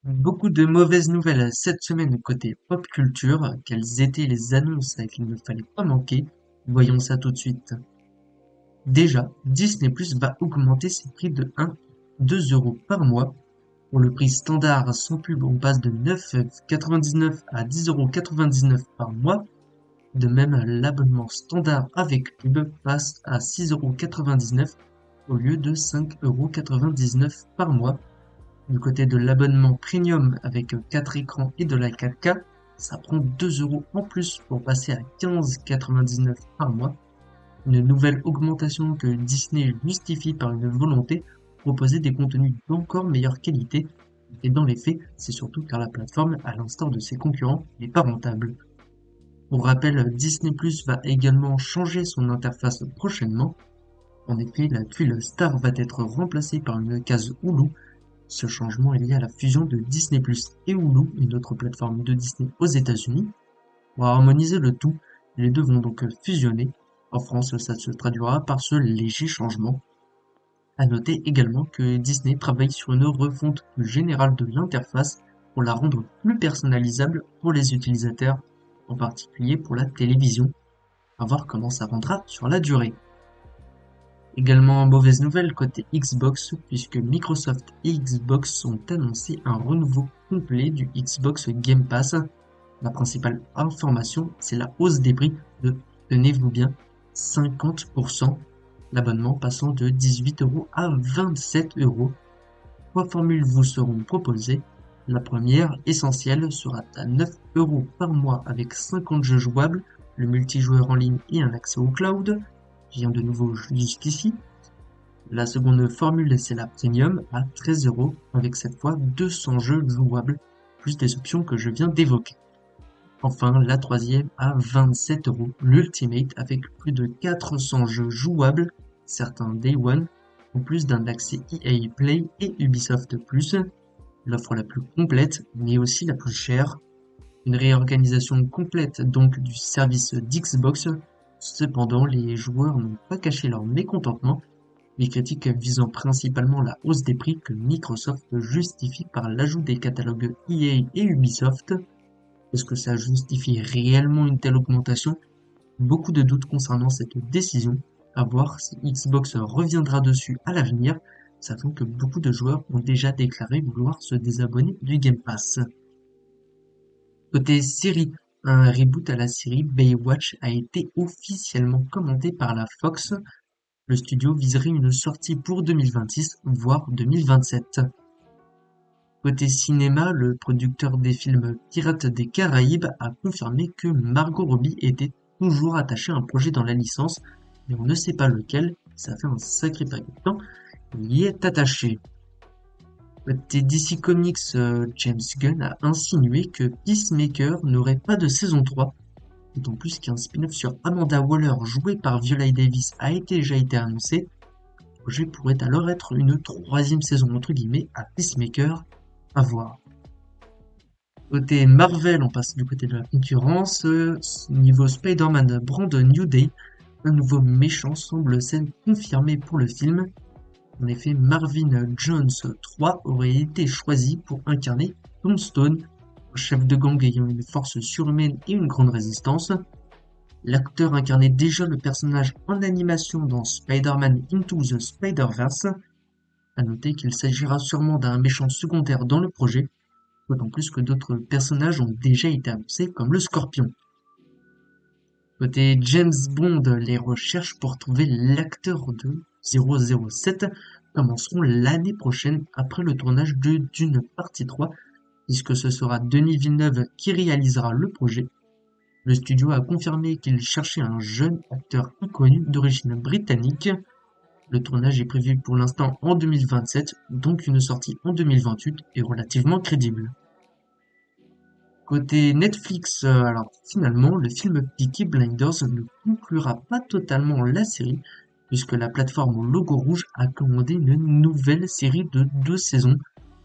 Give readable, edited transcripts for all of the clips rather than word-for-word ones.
Beaucoup de mauvaises nouvelles cette semaine côté pop culture. Quelles étaient les annonces qu'il ne fallait pas manquer? Voyons ça tout de suite. Déjà, Disney Plus va augmenter ses prix de 2 € par mois. Pour le prix standard sans pub, on passe de 9,99 à 10,99 € par mois. De même, l'abonnement standard avec pub passe à 6,99 € au lieu de 5,99 € par mois. Du côté de l'abonnement premium avec 4 écrans et de la 4K, ça prend 2 € en plus pour passer à 15,99 € par mois. Une nouvelle augmentation que Disney justifie par une volonté, proposer des contenus d'encore meilleure qualité. Et dans les faits, c'est surtout car la plateforme, à l'instar de ses concurrents, n'est pas rentable. Pour rappel, Disney Plus va également changer son interface prochainement. En effet, la tuile Star va être remplacée par une case Hulu. Ce changement est lié à la fusion de Disney+ et Hulu, une autre plateforme de Disney aux États-Unis. Pour harmoniser le tout, les deux vont donc fusionner. En France, ça se traduira par ce léger changement. À noter également que Disney travaille sur une refonte plus générale de l'interface pour la rendre plus personnalisable pour les utilisateurs, en particulier pour la télévision. À voir comment ça rendra sur la durée. Également mauvaise nouvelle côté Xbox, puisque Microsoft et Xbox ont annoncé un renouveau complet du Xbox Game Pass. La principale information, c'est la hausse des prix de, tenez-vous bien, 50%, l'abonnement passant de 18 € à 27 €. Trois formules vous seront proposées. La première, essentielle, sera à 9 € par mois avec 50 jeux jouables, le multijoueur en ligne et un accès au cloud. Vient de nouveau jusqu'ici. La seconde formule, c'est la premium à 13 € avec cette fois 200 jeux jouables, plus des options que je viens d'évoquer. Enfin, la troisième à 27 €, l'Ultimate avec plus de 400 jeux jouables, certains Day One, en plus d'un accès EA Play et Ubisoft Plus, l'offre la plus complète mais aussi la plus chère. Une réorganisation complète donc du service d'Xbox. Cependant, les joueurs n'ont pas caché leur mécontentement, les critiques visant principalement la hausse des prix que Microsoft justifie par l'ajout des catalogues EA et Ubisoft. Est-ce que ça justifie réellement une telle augmentation? Beaucoup de doutes concernant cette décision, à voir si Xbox reviendra dessus à l'avenir, sachant que beaucoup de joueurs ont déjà déclaré vouloir se désabonner du Game Pass. Côté série, un reboot à la série Baywatch a été officiellement commandé par la Fox. Le studio viserait une sortie pour 2026, voire 2027. Côté cinéma, le producteur des films Pirates des Caraïbes a confirmé que Margot Robbie était toujours attachée à un projet dans la licence, mais on ne sait pas lequel, ça fait un sacré paquet de temps, il y est attaché. Côté DC Comics, James Gunn a insinué que Peacemaker n'aurait pas de saison 3, d'autant plus qu'un spin-off sur Amanda Waller jouée par Viola Davis a déjà été annoncé. Le projet pourrait alors être une troisième saison entre guillemets à Peacemaker, à voir. Côté Marvel, on passe du côté de la concurrence. Niveau Spider-Man Brand New Day, un nouveau méchant semble s'être confirmé pour le film. En effet, Marvin Jones 3 aurait été choisi pour incarner Tombstone, un chef de gang ayant une force surhumaine et une grande résistance. L'acteur incarnait déjà le personnage en animation dans Spider-Man Into the Spider-Verse. À noter qu'il s'agira sûrement d'un méchant secondaire dans le projet, d'autant plus que d'autres personnages ont déjà été annoncés comme le Scorpion. Côté James Bond, les recherches pour trouver l'acteur de 007 commenceront l'année prochaine après le tournage de Dune partie 3, puisque ce sera Denis Villeneuve qui réalisera le projet. Le studio a confirmé qu'il cherchait un jeune acteur inconnu d'origine britannique. Le tournage est prévu pour l'instant en 2027, donc une sortie en 2028 est relativement crédible. Côté Netflix, alors finalement, le film Peaky Blinders ne conclura pas totalement la série, puisque la plateforme au logo rouge a commandé une nouvelle série de 2 saisons,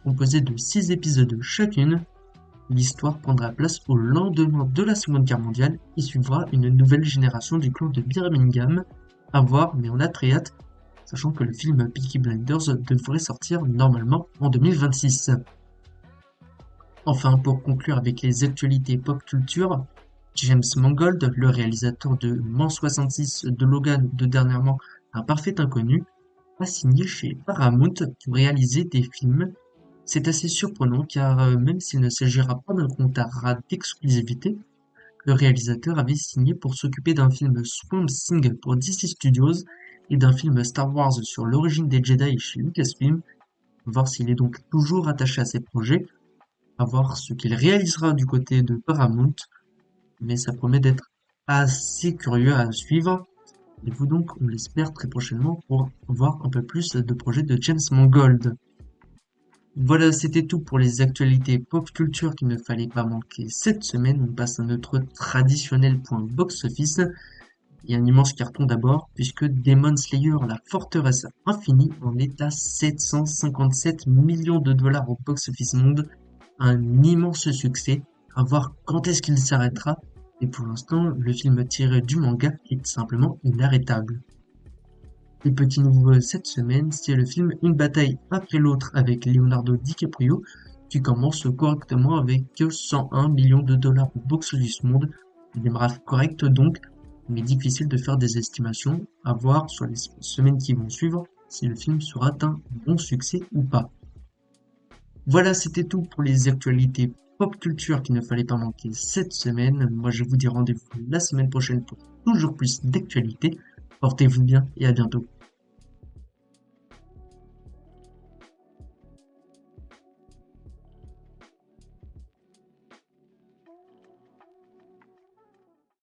composée de 6 épisodes chacune. L'histoire prendra place au lendemain de la Seconde Guerre mondiale et suivra une nouvelle génération du clan de Birmingham. À voir, mais on a très hâte, sachant que le film Peaky Blinders devrait sortir normalement en 2026. Enfin, pour conclure avec les actualités pop culture, James Mangold, le réalisateur de Mans 66, de Logan, de dernièrement Un parfait inconnu, a signé chez Paramount pour réaliser des films. C'est assez surprenant car même s'il ne s'agira pas d'un contrat d'exclusivité, le réalisateur avait signé pour s'occuper d'un film Swamp Thing pour DC Studios et d'un film Star Wars sur l'origine des Jedi chez Lucasfilm, voir s'il est donc toujours attaché à ses projets, à voir ce qu'il réalisera du côté de Paramount, mais ça promet d'être assez curieux à suivre. Et vous donc, on l'espère très prochainement pour voir un peu plus de projets de James Mangold. Voilà, c'était tout pour les actualités pop culture qu'il ne fallait pas manquer cette semaine. On passe à notre traditionnel point box-office. Il y a un immense carton d'abord, puisque Demon Slayer, la forteresse infinie, en est à 757 millions de dollars au box-office monde. Un immense succès. À voir quand est-ce qu'il s'arrêtera. Et pour l'instant, le film tiré du manga est simplement inarrêtable. Les petits nouveaux cette semaine, c'est le film Une bataille après l'autre avec Leonardo DiCaprio, qui commence correctement avec 101 millions de dollars au box-office monde. Un démarrage correct donc, mais difficile de faire des estimations, à voir sur les semaines qui vont suivre si le film sera un bon succès ou pas. Voilà, c'était tout pour les actualités pop culture qu'il ne fallait pas manquer cette semaine. Moi, je vous dis rendez-vous la semaine prochaine pour toujours plus d'actualités. Portez-vous bien et à bientôt.